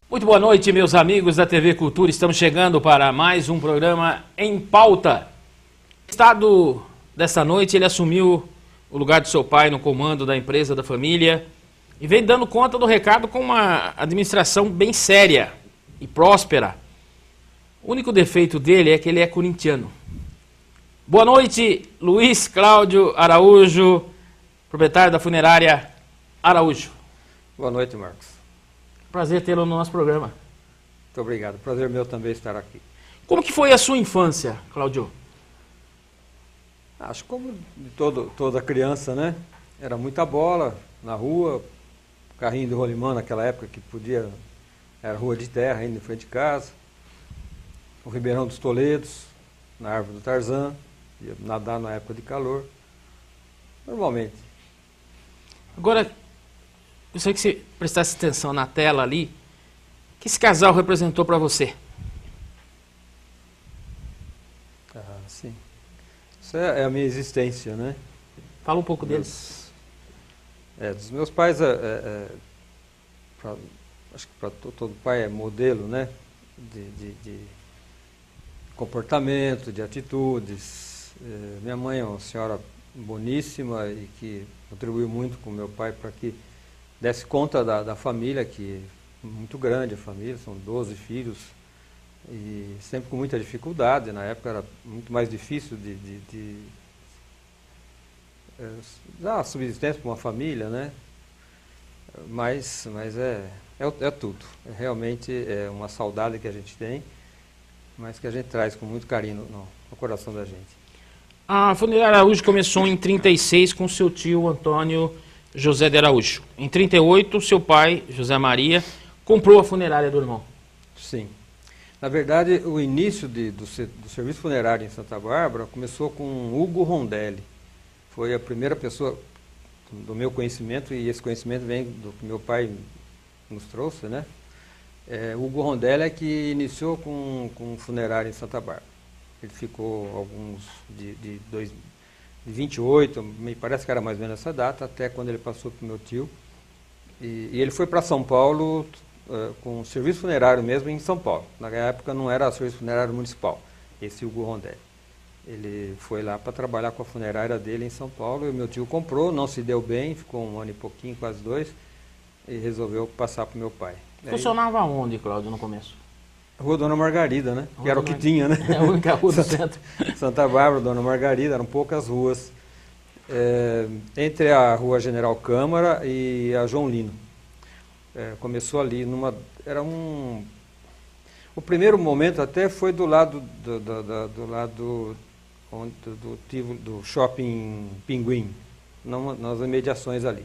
Muito boa noite, meus amigos da TV Cultura. Estamos chegando para mais um programa Em Pauta. No estado dessa noite, ele assumiu o lugar de seu pai no comando da empresa da família e vem dando conta do recado com uma administração bem séria e próspera. O único defeito dele é que ele é corintiano. Boa noite, Luiz Cláudio Araújo, proprietário da funerária Araújo. Boa noite, Marcos. Prazer tê-lo no nosso programa. Muito obrigado. Prazer meu também estar aqui. Como que foi a sua infância, Cláudio? Acho como de toda criança, né? Era muita bola na rua, carrinho de rolimã naquela época que podia, era rua de terra ainda em frente de casa, o Ribeirão dos Toledos, na árvore do Tarzan, ia nadar na época de calor, normalmente. Agora, gostaria que você prestasse atenção na tela ali. O que esse casal representou para você? Sim. Isso é a minha existência, né? Fala um pouco deles. Dos meus pais, acho que para todo pai é modelo, né? De comportamento, de atitudes. Minha mãe é uma senhora boníssima e que contribuiu muito com meu pai para que desse conta da família, que é muito grande a família, são 12 filhos, e sempre com muita dificuldade. Na época era muito mais difícil de dar subsistência para uma família, né? Mas é tudo. Realmente é uma saudade que a gente tem, mas que a gente traz com muito carinho no coração da gente. A funerária Araújo começou em 36 com seu tio Antônio José de Araújo. Em 38, seu pai, José Maria, comprou a funerária do irmão. Sim. Na verdade, o início do serviço funerário em Santa Bárbara começou com Hugo Rondelli. Foi a primeira pessoa do meu conhecimento, e esse conhecimento vem do que meu pai nos trouxe, né? Hugo Rondelli é que iniciou com funerário em Santa Bárbara. Ele ficou alguns de 28, me parece que era mais ou menos essa data, até quando ele passou para o meu tio. E ele foi para São Paulo com serviço funerário mesmo em São Paulo. Na época não era serviço funerário municipal, esse Hugo Rondelli. Ele foi lá para trabalhar com a funerária dele em São Paulo, e o meu tio comprou, não se deu bem, ficou um ano e pouquinho, quase 2, e resolveu passar para o meu pai. Funcionava onde, Cláudio, no começo? Rua Dona Margarida, né? Rua Que era o que tinha, né? É a única rua do centro. Santa Bárbara, Dona Margarida, eram poucas ruas. Entre a Rua General Câmara e a João Lino. Começou ali o primeiro momento até foi do lado do shopping Pinguim, nas imediações ali.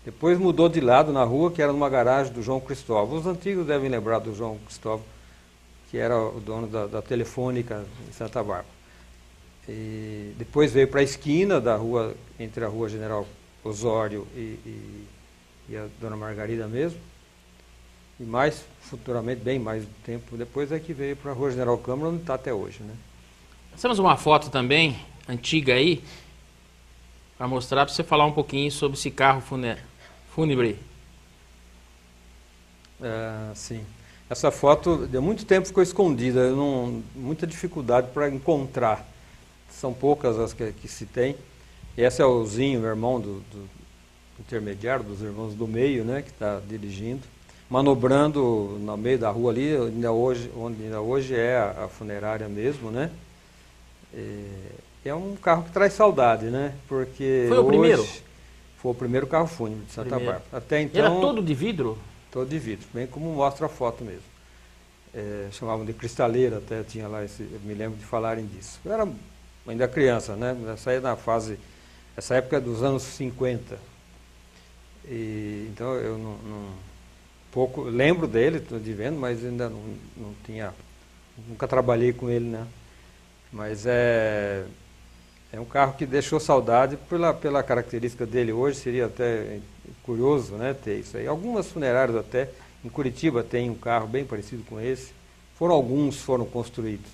Depois mudou de lado na rua, que era numa garagem do João Cristóvão. Os antigos devem lembrar do João Cristóvão, que era o dono da Telefônica em Santa Bárbara. E depois veio para a esquina da rua, entre a Rua General Osório e a Dona Margarida mesmo. E mais, futuramente, bem mais tempo depois, é que veio para a Rua General Câmara, onde está até hoje, né? Nós temos uma foto também, antiga aí, para mostrar, para você falar um pouquinho sobre esse carro fúnebre. Sim. Essa foto, de muito tempo ficou escondida, muita dificuldade para encontrar. São poucas as que se tem. E esse é o Zinho, meu irmão do intermediário, dos irmãos do meio, né, que está dirigindo, manobrando no meio da rua ali, onde ainda hoje é a funerária mesmo, né? É um carro que traz saudade, né? Porque foi o primeiro? Foi o primeiro carro fúnebre de Santa Bárbara. Até então, era todo de vidro? Todo de vidro, bem como mostra a foto mesmo. Chamavam de cristaleira, até tinha lá, eu me lembro de falarem disso. Eu era ainda criança, né? Essa época é dos anos 50. Então eu pouco lembro dele, estou de vendo, mas ainda não tinha, nunca trabalhei com ele, né? Mas é um carro que deixou saudade pela característica dele hoje. Seria até curioso, né, ter isso aí. Algumas funerárias até, em Curitiba tem um carro bem parecido com esse. Alguns foram construídos.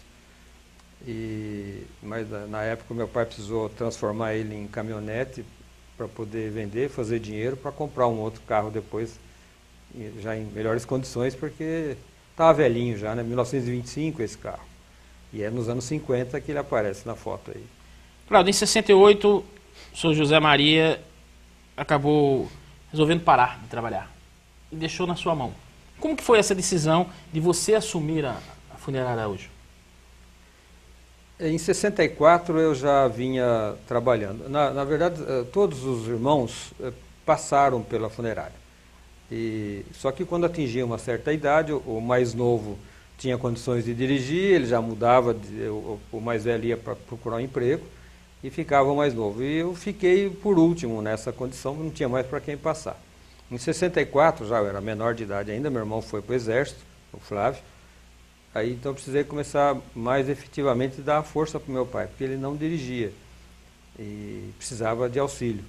Mas na época meu pai precisou transformar ele em caminhonete para poder vender, fazer dinheiro para comprar um outro carro depois já em melhores condições, porque estava velhinho já, né? 1925 esse carro. E é nos anos 50 que ele aparece na foto aí. Cláudio, em 68, o senhor José Maria acabou resolvendo parar de trabalhar e deixou na sua mão. Como que foi essa decisão de você assumir a Funerária Araújo? Em 64 eu já vinha trabalhando. Na verdade, todos os irmãos passaram pela funerária. Só que quando atingia uma certa idade, o mais novo tinha condições de dirigir, ele já mudava, o mais velho ia para procurar um emprego e ficava o mais novo. E eu fiquei por último nessa condição, não tinha mais para quem passar. Em 64, já eu era menor de idade ainda, meu irmão foi para o Exército, o Flávio. Aí então eu precisei começar mais efetivamente a dar força para o meu pai, porque ele não dirigia e precisava de auxílio.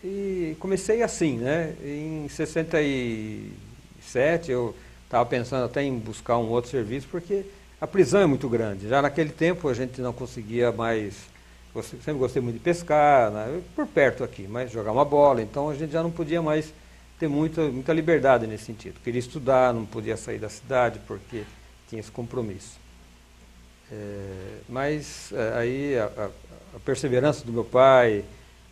E comecei assim, né? Em 67 eu estava pensando até em buscar um outro serviço, porque a prisão é muito grande. Já naquele tempo a gente não conseguia mais, sempre gostei muito de pescar, né? Por perto aqui, mas jogar uma bola, então a gente já não podia mais ter muita liberdade nesse sentido. Queria estudar, não podia sair da cidade porque tinha esse compromisso. Mas aí a perseverança do meu pai,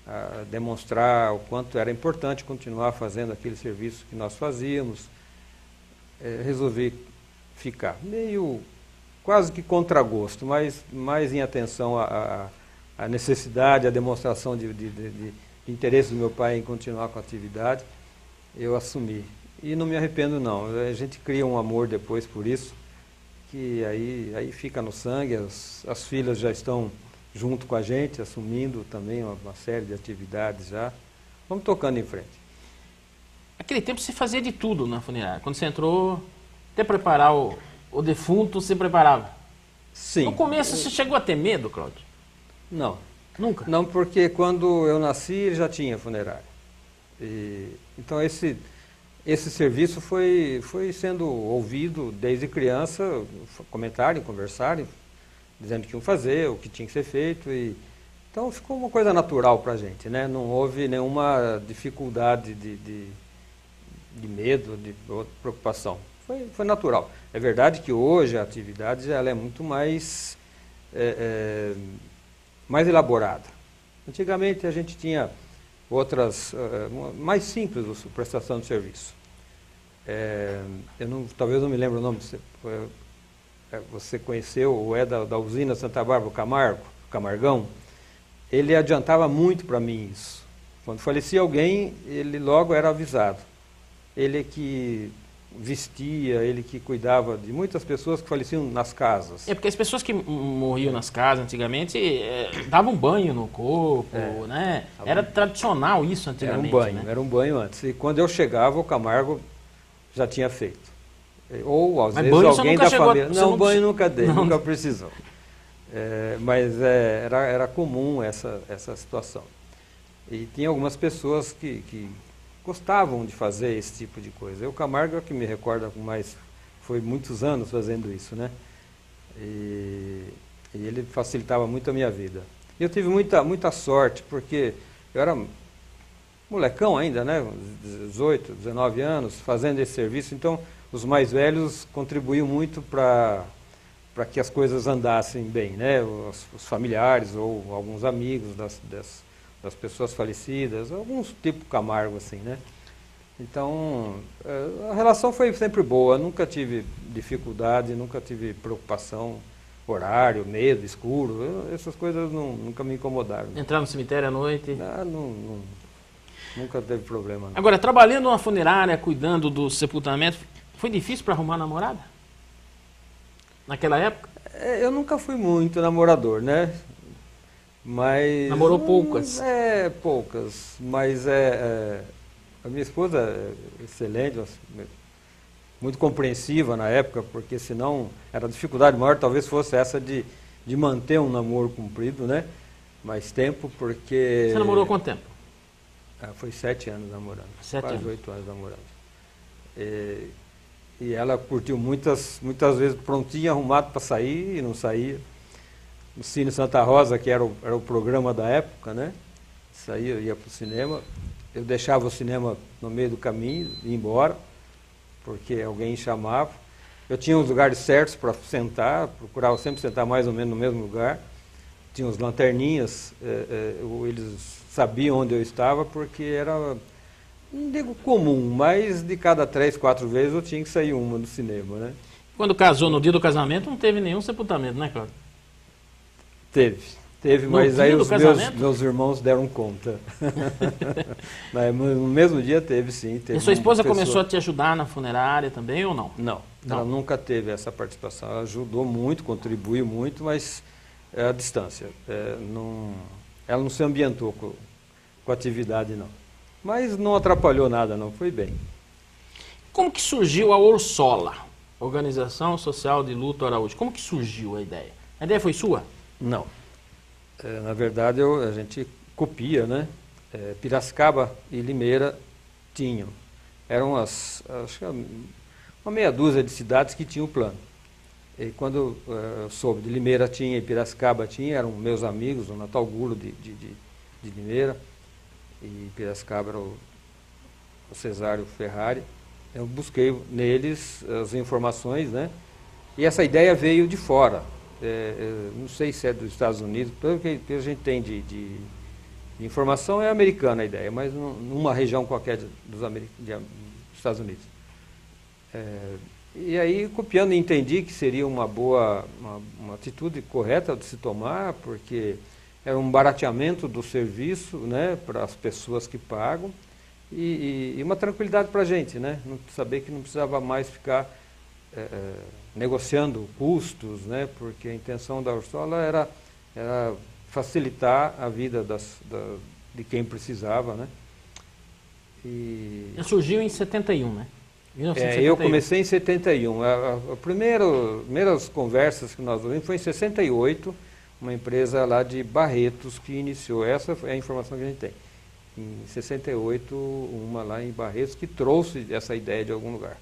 a demonstrar o quanto era importante continuar fazendo aquele serviço que nós fazíamos, resolvi ficar. Meio quase que contra gosto, mas mais em atenção à necessidade, à demonstração de interesse do meu pai em continuar com a atividade, eu assumi. E não me arrependo não, a gente cria um amor depois por isso, que aí fica no sangue, as filhas já estão junto com a gente, assumindo também uma série de atividades já. Vamos tocando em frente. Naquele tempo você fazia de tudo na funerária. Quando você entrou, até preparar o defunto, você preparava? Sim. No começo você chegou a ter medo, Cláudio? Não. Nunca? Não, porque quando eu nasci já tinha funerária. Então esse serviço foi sendo ouvido desde criança, comentarem, conversarem, dizendo que iam fazer, o que tinha que ser feito. Então ficou uma coisa natural para a gente, né? Não houve nenhuma dificuldade de medo, de preocupação. Foi natural. É verdade que hoje a atividade ela é muito mais elaborada. Antigamente a gente tinha outras, mais simples a prestação de serviço. Talvez não me lembre o nome, você conheceu ou da usina Santa Bárbara, o Camargão? Ele adiantava muito para mim isso. Quando falecia alguém, ele logo era avisado. Ele que vestia, ele que cuidava de muitas pessoas que faleciam nas casas. Porque as pessoas que morriam nas casas antigamente davam banho no corpo, né? Era tradicional isso antigamente. Era um banho antes. E quando eu chegava, o Camargo já tinha feito. Ou às vezes alguém da família. Não, banho nunca dei, nunca precisou. Mas era comum essa situação. E tinha algumas pessoas que gostavam de fazer esse tipo de coisa. O Camargo é o que me recorda mais, foi muitos anos fazendo isso, né? E ele facilitava muito a minha vida. Eu tive muita sorte, porque eu era molecão ainda, né? 18, 19 anos, fazendo esse serviço, então os mais velhos contribuíam muito para que as coisas andassem bem, né? Os familiares ou alguns amigos das pessoas falecidas, alguns tipo Camargo assim, né? Então, a relação foi sempre boa, nunca tive dificuldade, nunca tive preocupação, horário, medo, escuro, essas coisas nunca me incomodaram. Entrar no cemitério à noite? Nunca teve problema. Não. Agora, trabalhando numa funerária, cuidando do sepultamento, foi difícil para arrumar namorada? Naquela época? Eu nunca fui muito namorador, né? Mas... Namorou poucas? Poucas. Mas a minha esposa é excelente, muito compreensiva na época, porque senão era a dificuldade maior, talvez fosse essa de manter um namoro cumprido, né? Mais tempo, porque... Você namorou quanto tempo? Foi 7 anos namorando. 7 quase anos. 8 anos namorando. E ela curtiu muitas vezes prontinha, arrumado para sair e não saía. O Cine Santa Rosa, que era o programa da época, né? Saía, ia para o cinema. eu deixava o cinema no meio do caminho, ia embora, porque alguém chamava. Eu tinha os lugares certos para sentar, procurava sempre sentar mais ou menos no mesmo lugar. Tinha os lanterninhas, eles sabiam onde eu estava, porque era, não digo comum, mas de cada 3, 4 vezes eu tinha que sair uma do cinema, né? Quando casou, no dia do casamento, não teve nenhum sepultamento, né, Cláudio? Teve, No mas dia aí do os casamento? meus irmãos deram conta. Mas no mesmo dia teve, sim. Teve E sua esposa uma pessoa- começou a te ajudar na funerária também ou não? Não, Não. ela nunca teve essa participação. Ela ajudou muito, contribuiu muito, mas é a distância. Ela não se ambientou com a atividade, não. Mas não atrapalhou nada, não. Foi bem. Como que surgiu a Orsola, Organização Social de Luto Araújo? Como que surgiu a ideia? A ideia foi sua? Não. Na verdade, a gente copia, né? Piracicaba e Limeira tinham. Eram acho que uma meia dúzia de cidades que tinham o plano. E quando eu soube de Limeira tinha e Piracicaba tinha, eram meus amigos, o Natal Gulo de Limeira, e Piracicaba era o Cesário Ferrari. Eu busquei neles as informações, né? E essa ideia veio de fora. Não sei se é dos Estados Unidos, pelo que a gente tem de informação, é americana a ideia, mas numa região qualquer dos Estados Unidos. E aí, copiando, entendi que seria uma atitude correta de se tomar, porque era um barateamento do serviço, né, para as pessoas que pagam, e uma tranquilidade para a gente, né, saber que não precisava mais ficar negociando custos, né, porque a intenção da Orsola era facilitar a vida de quem precisava, né. Surgiu em 71, né? 1971. Eu comecei em 71. As primeiras conversas que nós ouvimos foi em 68, uma empresa lá de Barretos que iniciou. Essa é a informação que a gente tem. Em 68, uma lá em Barretos que trouxe essa ideia de algum lugar.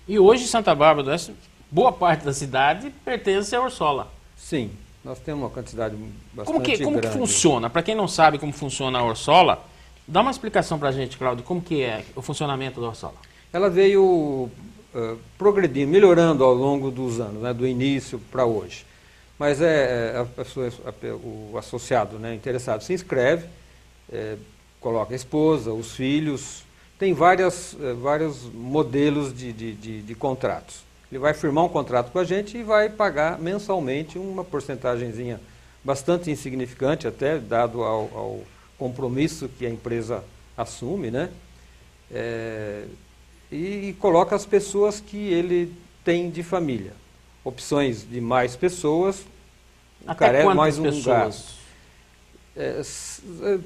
E hoje, Santa Bárbara do Oeste, boa parte da cidade pertence à Orsola. Sim, nós temos uma quantidade bastante Como que grande. funciona? Para quem não sabe como funciona a Orsola, dá uma explicação para a gente, Cláudio, como que é o funcionamento da Orsola. Ela veio progredindo, melhorando ao longo dos anos, né, do início para hoje. Mas o associado, né, interessado se inscreve, coloca a esposa, os filhos, tem vários modelos de contratos. Ele vai firmar um contrato com a gente e vai pagar mensalmente uma porcentagenzinha bastante insignificante, até dado ao compromisso que a empresa assume, né? E coloca as pessoas que ele tem de família. Opções de mais pessoas, Até quantas mais um pessoas?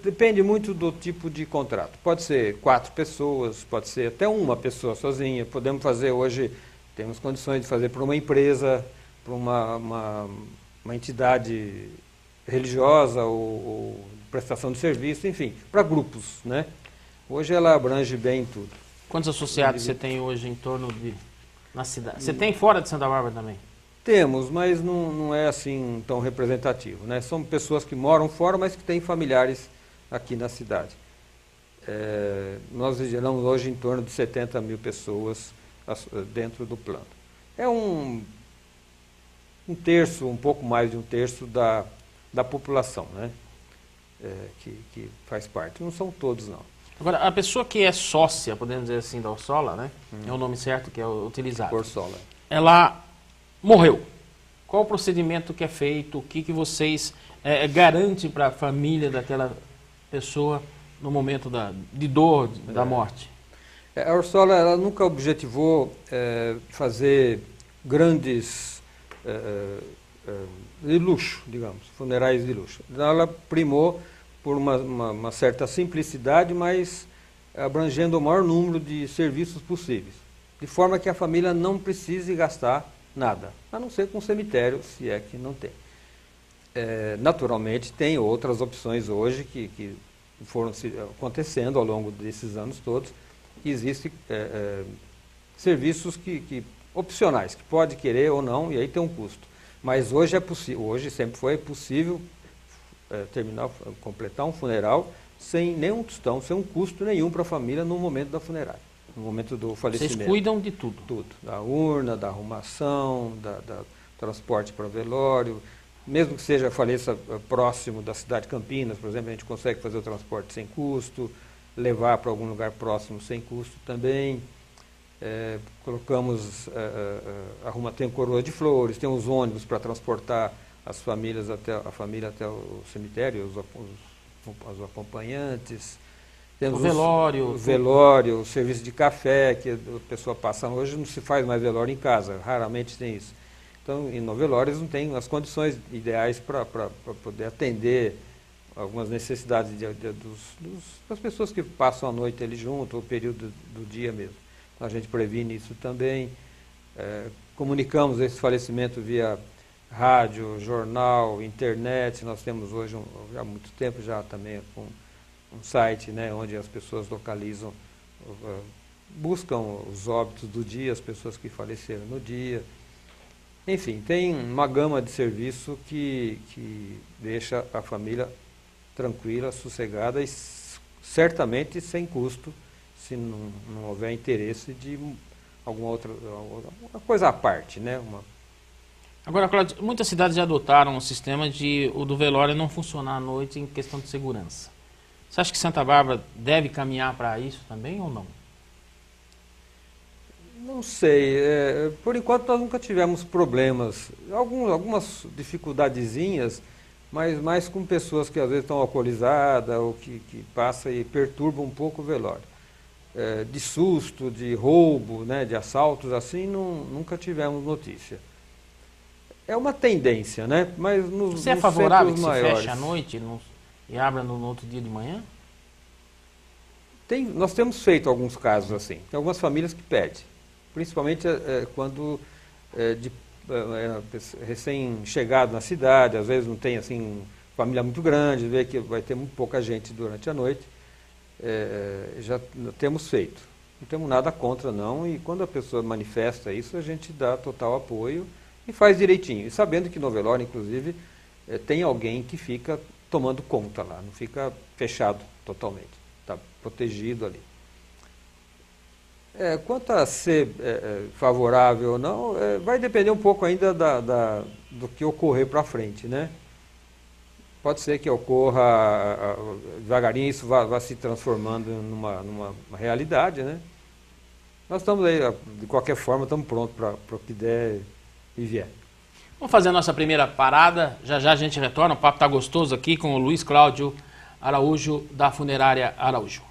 Depende muito do tipo de contrato. Pode ser 4 pessoas, pode ser até uma pessoa sozinha. Podemos fazer hoje, temos condições de fazer para uma empresa, para uma entidade religiosa ou prestação de serviço, enfim, para grupos, né? Hoje ela abrange bem tudo. Quantos associados você tem hoje em torno na cidade? Você tem fora de Santa Bárbara também? Temos, mas não é assim tão representativo, né? São pessoas que moram fora, mas que têm familiares aqui na cidade. Nós vigilamos hoje em torno de 70 mil pessoas dentro do plano. É um terço, um pouco mais de um terço da população, né? Que faz parte. Não são todos, não. Agora, a pessoa que é sócia, podemos dizer assim, da Orsola, né? É o nome certo que é utilizado. Orsola. Ela morreu. Qual o procedimento que é feito? O que vocês garantem para a família daquela pessoa no momento de dor, da morte? A Orsola ela nunca objetivou fazer grandes de luxo, digamos, funerais de luxo. Ela primou por uma certa simplicidade, mas abrangendo o maior número de serviços possíveis, de forma que a família não precise gastar nada, a não ser com cemitério, se é que não tem. Naturalmente, tem outras opções hoje que foram acontecendo ao longo desses anos todos. Existem serviços opcionais, que pode querer ou não, e aí tem um custo. Mas hoje é possível, hoje sempre foi possível completar um funeral sem nenhum tostão, sem um custo nenhum para a família no momento da funerária, no momento do falecimento. Vocês cuidam de tudo? Tudo, da urna, da arrumação, da transporte para o velório, mesmo que seja faleça próximo da cidade de Campinas, por exemplo, a gente consegue fazer o transporte sem custo, levar para algum lugar próximo sem custo também. Colocamos, tem coroa de flores, tem os ônibus para transportar as famílias a família até o cemitério, os acompanhantes. Temos o velório, o serviço de café, que a pessoa passa. Hoje não se faz mais velório em casa, raramente tem isso. Então, no velório eles não têm as condições ideais para poder atender algumas necessidades das pessoas que passam a noite ali junto, ou o período do dia mesmo. Então, a gente previne isso também. Comunicamos esse falecimento via rádio, jornal, internet. Nós temos hoje, há muito tempo já também, um site, né, onde as pessoas localizam, buscam os óbitos do dia, as pessoas que faleceram no dia. Enfim, tem uma gama de serviço que deixa a família tranquila, sossegada e certamente sem custo, se não houver interesse de alguma outra uma coisa à parte, né? Agora, Cláudio, muitas cidades já adotaram um sistema de o do velório não funcionar à noite em questão de segurança. Você acha que Santa Bárbara deve caminhar para isso também ou não? Não sei. Por enquanto nós nunca tivemos problemas. Algumas dificuldadezinhas, mas mais com pessoas que às vezes estão alcoolizadas ou que passam e perturbam um pouco o velório. De susto, de roubo, né, de assaltos, assim, nunca tivemos notícia. É uma tendência, né? Mas Você é favorável que se feche à noite e abra no outro dia de manhã? Nós temos feito alguns casos assim. Tem algumas famílias que pedem, principalmente quando recém-chegado na cidade, às vezes não tem assim família muito grande, vê que vai ter muito pouca gente durante a noite. Já temos feito. Não temos nada contra não, e quando a pessoa manifesta isso, a gente dá total apoio e faz direitinho. E sabendo que no velório, inclusive, tem alguém que fica tomando conta lá, não fica fechado totalmente, está protegido ali. Quanto a ser favorável ou não, vai depender um pouco ainda do que ocorrer para frente, né? Pode ser que ocorra devagarinho, isso vá se transformando numa realidade, né? Nós estamos aí, de qualquer forma, estamos prontos para o que der e vier. Vamos fazer a nossa primeira parada, já já a gente retorna, o papo está gostoso aqui com o Luiz Cláudio Araújo, da Funerária Araújo.